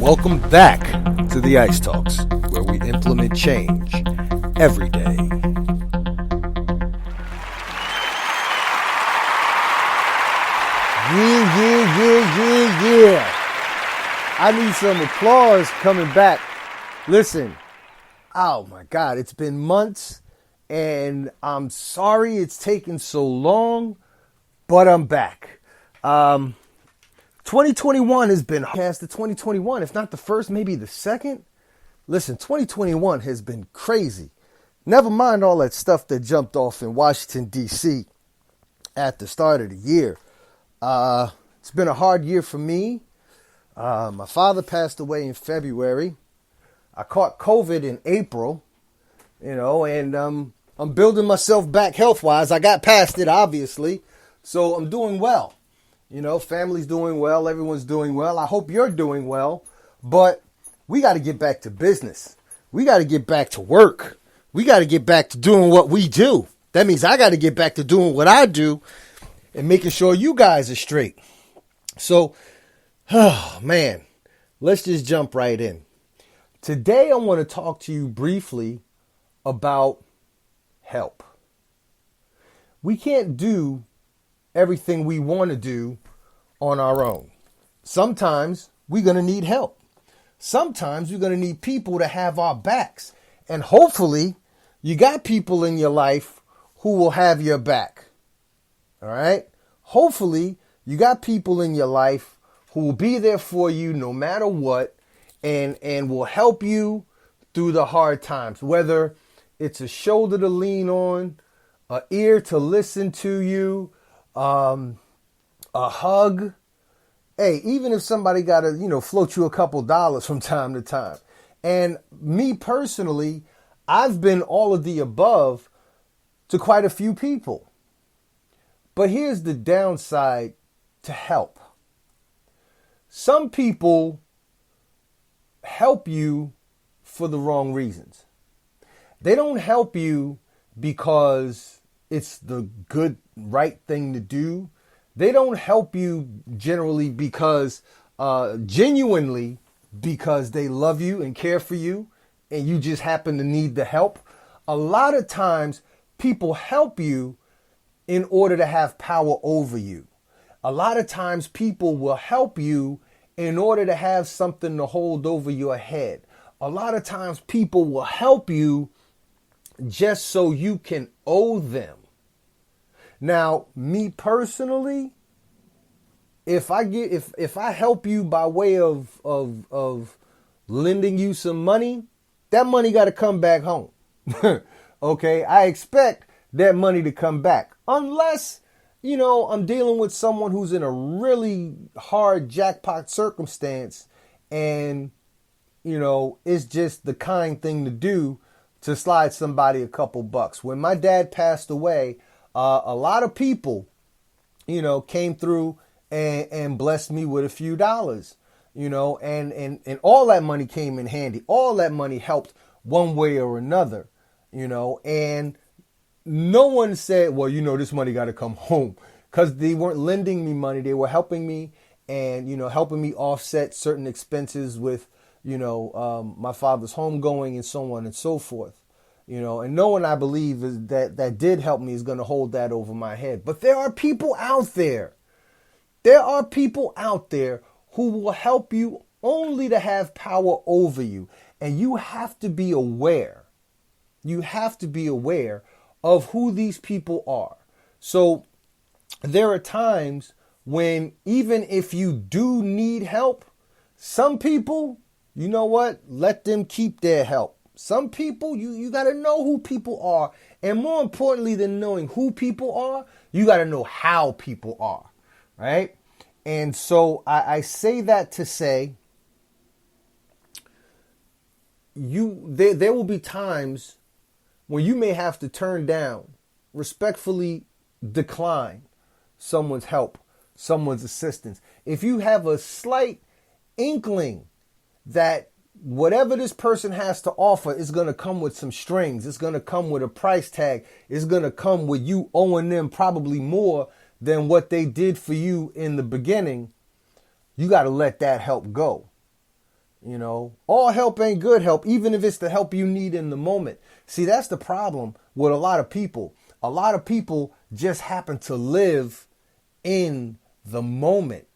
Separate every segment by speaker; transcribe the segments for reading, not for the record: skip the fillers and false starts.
Speaker 1: Welcome back to the Ice Talks, where we implement change every day. Yeah. I need some applause coming back. Listen, oh my God, it's been months, and I'm sorry it's taken so long, but I'm back. 2021 has been past the 2021, if not the first, maybe the second. Listen, 2021 has been crazy. Never mind all that stuff that jumped off in Washington, D.C. at the start of the year. It's been a hard year for me. My father passed away in February. I caught COVID in April, and I'm building myself back health-wise. I got past it, obviously, so I'm doing well. Family's doing well. Everyone's doing well. I hope you're doing well, but we got to get back to business. We got to get back to work. We got to get back to doing what we do. That means I got to get back to doing what I do and making sure you guys are straight. So, oh man, let's just jump right in. Today, I want to talk to you briefly about help. We can't do everything we want to do on our own. Sometimes we're going to need help. Sometimes we're going to need people to have our backs. And hopefully you got people in your life who will have your back. All right? Hopefully you got people in your life who will be there for you no matter what and will help you through the hard times, whether it's a shoulder to lean on, an ear to listen to you, a hug. Hey, even if somebody got to, float you a couple dollars from time to time. And me personally, I've been all of the above to quite a few people. But here's the downside to help. Some people help you for the wrong reasons. They don't help you because it's the good, right thing to do. They don't help you generally genuinely because they love you and care for you and you just happen to need the help. A lot of times people help you in order to have power over you. A lot of times people will help you in order to have something to hold over your head. A lot of times people will help you just so you can owe them. Now, me personally, if I help you by way of lending you some money, that money got to come back home. Okay, I expect that money to come back, unless I'm dealing with someone who's in a really hard jackpot circumstance, and it's just the kind thing to do to slide somebody a couple bucks. When my dad passed away, a lot of people, came through and blessed me with a few dollars, and all that money came in handy. All that money helped one way or another, and no one said, well, this money got to come home, because they weren't lending me money. They were helping me and, helping me offset certain expenses with, my father's homegoing and so on and so forth. And no one, I believe, is that did help me is going to hold that over my head. But there are people out there. There are people out there who will help you only to have power over you. And you have to be aware. You have to be aware of who these people are. So there are times when, even if you do need help, some people, you know what? Let them keep their help. Some people, you got to know who people are. And more importantly than knowing who people are, you got to know how people are, right? And so I say that to say, there will be times when you may have to turn down, respectfully decline someone's help, someone's assistance. If you have a slight inkling that whatever this person has to offer is going to come with some strings, it's going to come with a price tag, it's going to come with you owing them probably more than what they did for you in the beginning, you got to let that help go. You know, all help ain't good help, even if it's the help you need in the moment. See, that's the problem with a lot of people. A lot of people just happen to live in the moment.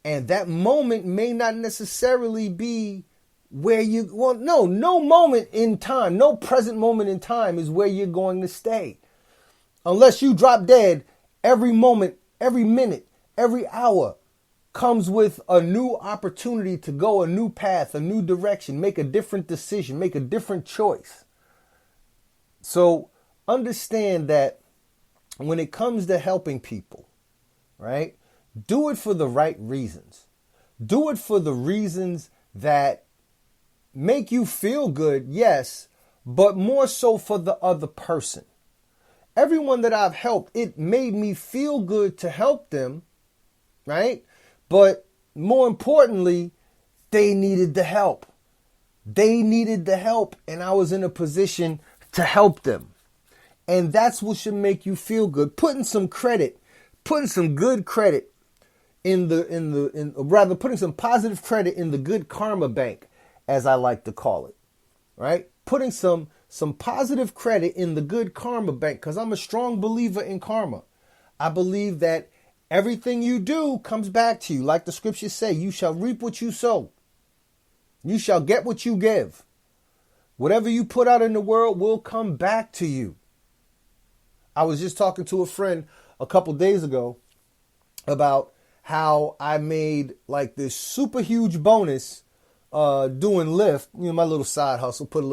Speaker 1: And that moment may not necessarily be where no moment in time, no present moment in time is where you're going to stay. Unless you drop dead, every moment, every minute, every hour comes with a new opportunity to go a new path, a new direction, make a different decision, make a different choice. So understand that when it comes to helping people, right, do it for the right reasons. Do it for the reasons that make you feel good, yes, but more so for the other person. Everyone that I've helped, it made me feel good to help them, right? But more importantly, they needed the help. They needed the help, and I was in a position to help them. And that's what should make you feel good. Putting some good credit putting some positive credit in the good karma bank, as I like to call it, right? Putting some positive credit in the good karma bank, because I'm a strong believer in karma. I believe that everything you do comes back to you. Like the scriptures say, you shall reap what you sow. You shall get what you give. Whatever you put out in the world will come back to you. I was just talking to a friend a couple days ago about how I made like this super huge bonus doing Lyft, my little side hustle, put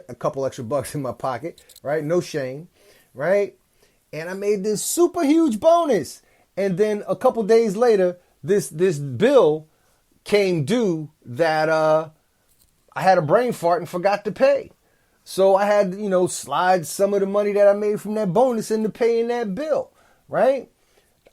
Speaker 1: a couple extra bucks in my pocket, right? No shame, right? And I made this super huge bonus. And then a couple days later, this bill came due that I had a brain fart and forgot to pay. So I had to, slide some of the money that I made from that bonus into paying that bill, right?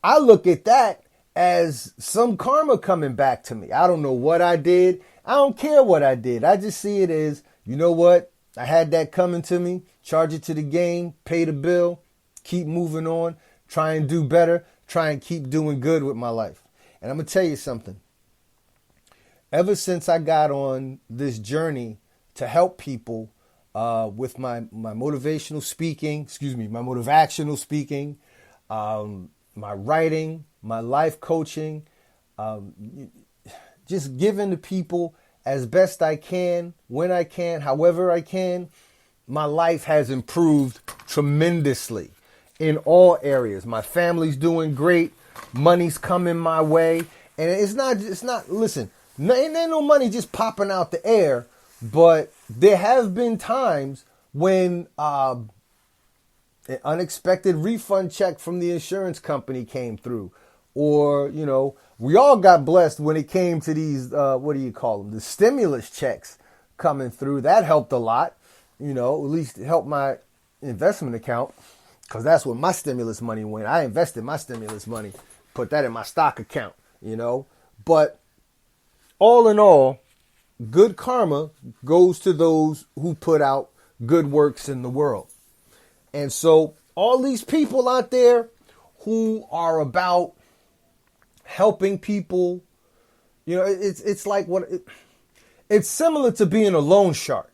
Speaker 1: I look at that as some karma coming back to me. I don't know what I did. I don't care what I did. I just see it as, you know what? I had that coming to me. Charge it to the game, pay the bill, keep moving on, try and do better, try and keep doing good with my life. And I'm going to tell you something. Ever since I got on this journey to help people with my motivational speaking, my motivational speaking, my writing, my life coaching, just giving to people as best I can, when I can, however I can, my life has improved tremendously in all areas. My family's doing great. Money's coming my way. And it's not, listen, ain't no money just popping out the air, but there have been times when an unexpected refund check from the insurance company came through. Or, we all got blessed when it came to these, the stimulus checks coming through. That helped a lot, at least it helped my investment account, because that's where my stimulus money went. I invested my stimulus money, put that in my stock account, But all in all, good karma goes to those who put out good works in the world. And so all these people out there who are about helping people, it's like it's similar to being a loan shark.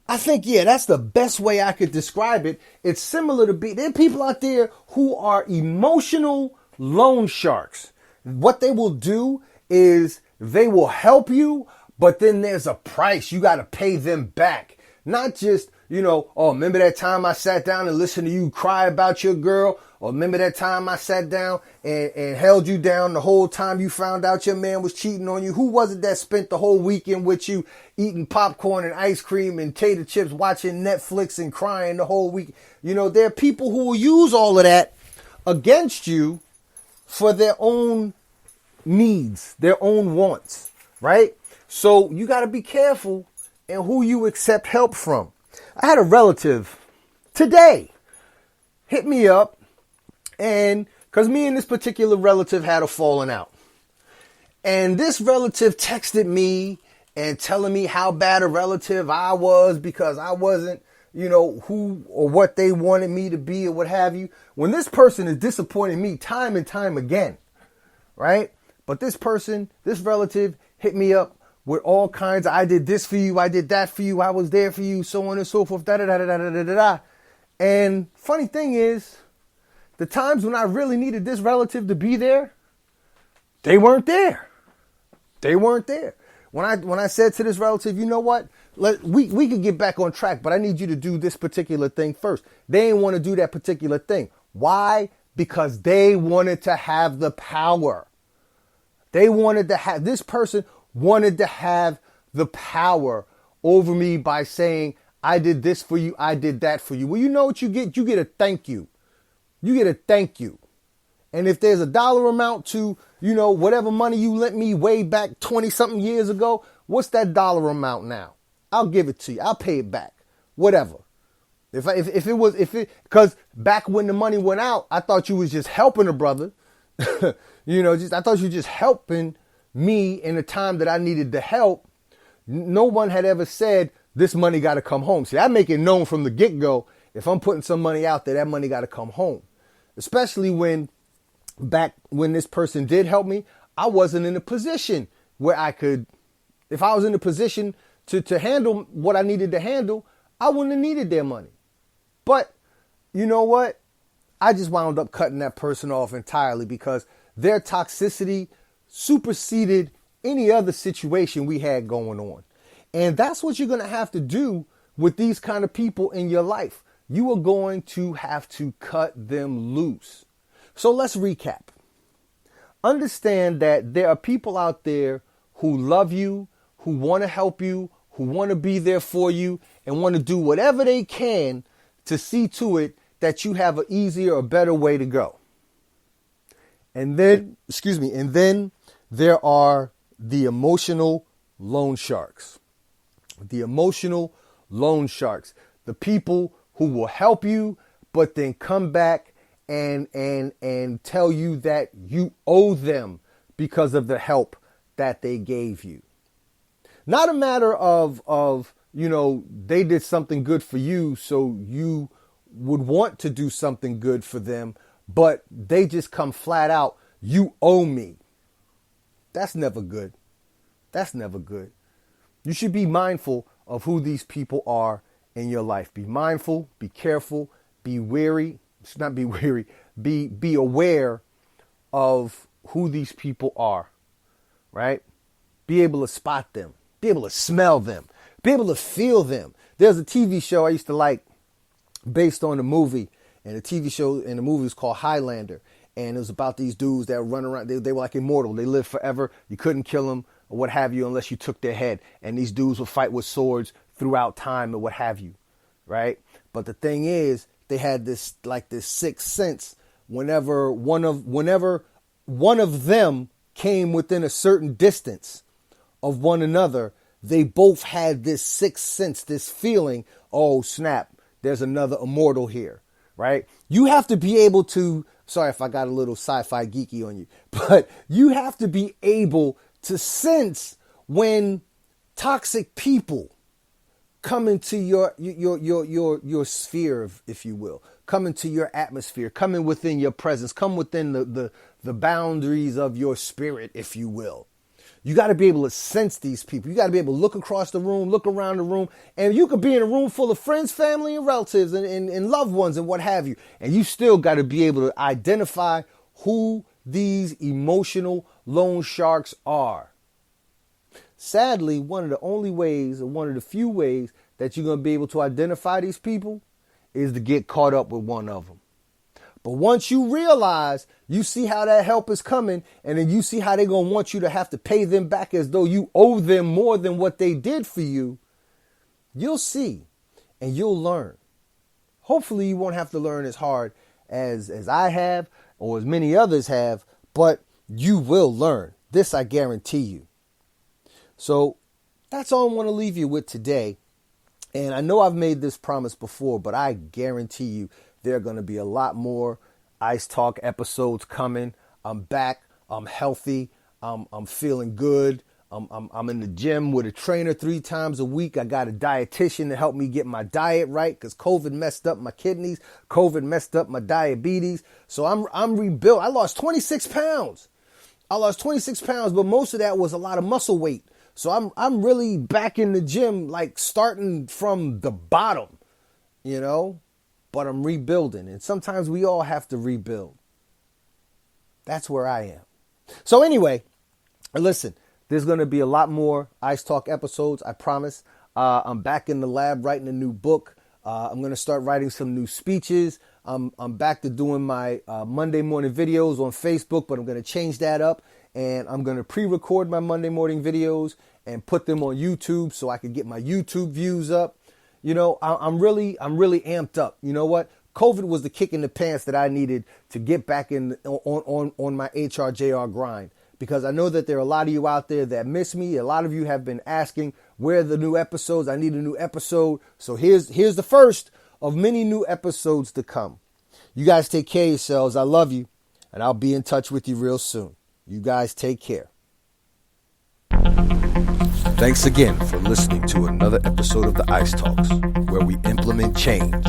Speaker 1: I think, that's the best way I could describe it. It's similar to there are people out there who are emotional loan sharks. What they will do is they will help you, but then there's a price. You got to pay them back. Not just, remember that time I sat down and listened to you cry about your girl? Or remember that time I sat down and held you down the whole time you found out your man was cheating on you? Who was it that spent the whole weekend with you eating popcorn and ice cream and tater chips, watching Netflix and crying the whole week? There are people who will use all of that against you for their own needs, their own wants, right? So you got to be careful in who you accept help from. I had a relative today hit me up, and because me and this particular relative had a falling out. And this relative texted me and telling me how bad a relative I was because I wasn't, who or what they wanted me to be or what have you. When this person is disappointing me time and time again, right? But this person, this relative hit me up with all kinds of, I did this for you, I did that for you, I was there for you, so on and so forth, da da da da da da da da. And funny thing is, the times when I really needed this relative to be there, they weren't there. They weren't there. When I said to this relative, you know what, we could get back on track, but I need you to do this particular thing first. They didn't want to do that particular thing. Why? Because they wanted to have the power. This person wanted to have the power over me by saying, I did this for you, I did that for you. Well, you know what you get? You get a thank you. You get a thank you. And if there's a dollar amount to, whatever money you lent me way back 20 something years ago, what's that dollar amount now? I'll give it to you. I'll pay it back. Whatever. Because back when the money went out, I thought you was just helping a brother. I thought you were just helping me in the time that I needed the help. No one had ever said this money got to come home. See, I make it known from the get-go. If I'm putting some money out there, that money got to come home. Especially back when this person did help me, I wasn't in a position where I could, if I was in a position to handle what I needed to handle, I wouldn't have needed their money. But you know what? I just wound up cutting that person off entirely because their toxicity superseded any other situation we had going on. And that's what you're going to have to do with these kind of people in your life. You are going to have to cut them loose. So let's recap. Understand that there are people out there who love you, who want to help you, who want to be there for you, and want to do whatever they can to see to it that you have an easier or better way to go. And then there are the emotional loan sharks. The emotional loan sharks. The people who will help you, but then come back and tell you that you owe them because of the help that they gave you. Not a matter of they did something good for you, so you would want to do something good for them, but they just come flat out, you owe me. That's never good. That's never good. You should be mindful of who these people are in your life. Be mindful, be careful, be wary. Not be weary, be aware of who these people are, right? Be able to spot them, be able to smell them, be able to feel them. There's a TV show I used to like based on a movie, and the TV show in the movie was called Highlander. And it was about these dudes that run around. They were like immortal. They lived forever. You couldn't kill them or what have you unless you took their head. And these dudes would fight with swords throughout time or what have you, right? But the thing is, they had this sixth sense. Whenever one of them came within a certain distance of one another, they both had this sixth sense, this feeling, oh snap, there's another immortal here, right? You have to be able to, sorry if I got a little sci-fi geeky on you, but you have to be able to sense when toxic people come into your sphere, if you will, come into your atmosphere, come in within your presence, come within the boundaries of your spirit, if you will. You got to be able to sense these people. You got to be able to look across the room, look around the room, and you could be in a room full of friends, family, and relatives and loved ones and what have you. And you still got to be able to identify who these emotional loan sharks are. Sadly, one of the only ways, or one of the few ways that you're going to be able to identify these people is to get caught up with one of them. But once you realize, you see how that help is coming, and then you see how they're going to want you to have to pay them back as though you owe them more than what they did for you, you'll see and you'll learn. Hopefully you won't have to learn as hard as I have or as many others have, but you will learn. This I guarantee you. So that's all I want to leave you with today. And I know I've made this promise before, but I guarantee you there are going to be a lot more Ice Talk episodes coming. I'm back. I'm healthy. I'm feeling good. I'm in the gym with a trainer 3 times a week. I got a dietitian to help me get my diet right because COVID messed up my kidneys. COVID messed up my diabetes. So I'm rebuilt. I lost 26 pounds. I lost 26 pounds, but most of that was a lot of muscle weight. So I'm really back in the gym, like starting from the bottom, you know, but I'm rebuilding. And sometimes we all have to rebuild. That's where I am. So anyway, listen, there's going to be a lot more Ice Talk episodes, I promise. I'm back in the lab writing a new book. I'm going to start writing some new speeches. I'm back to doing my Monday morning videos on Facebook, but I'm going to change that up. And I'm going to pre-record my Monday morning videos and put them on YouTube so I can get my YouTube views up. You know, I'm really amped up. You know what? COVID was the kick in the pants that I needed to get back in on my hrjr grind, because I know that there are a lot of you out there that miss me. A lot of you have been asking, where are the new episodes? I need a new episode. So here's the first of many new episodes to come. You guys take care of yourselves. I love you, and I'll be in touch with you real soon. You guys take care. Thanks again for listening to another episode of the Ice Talks, where we implement change.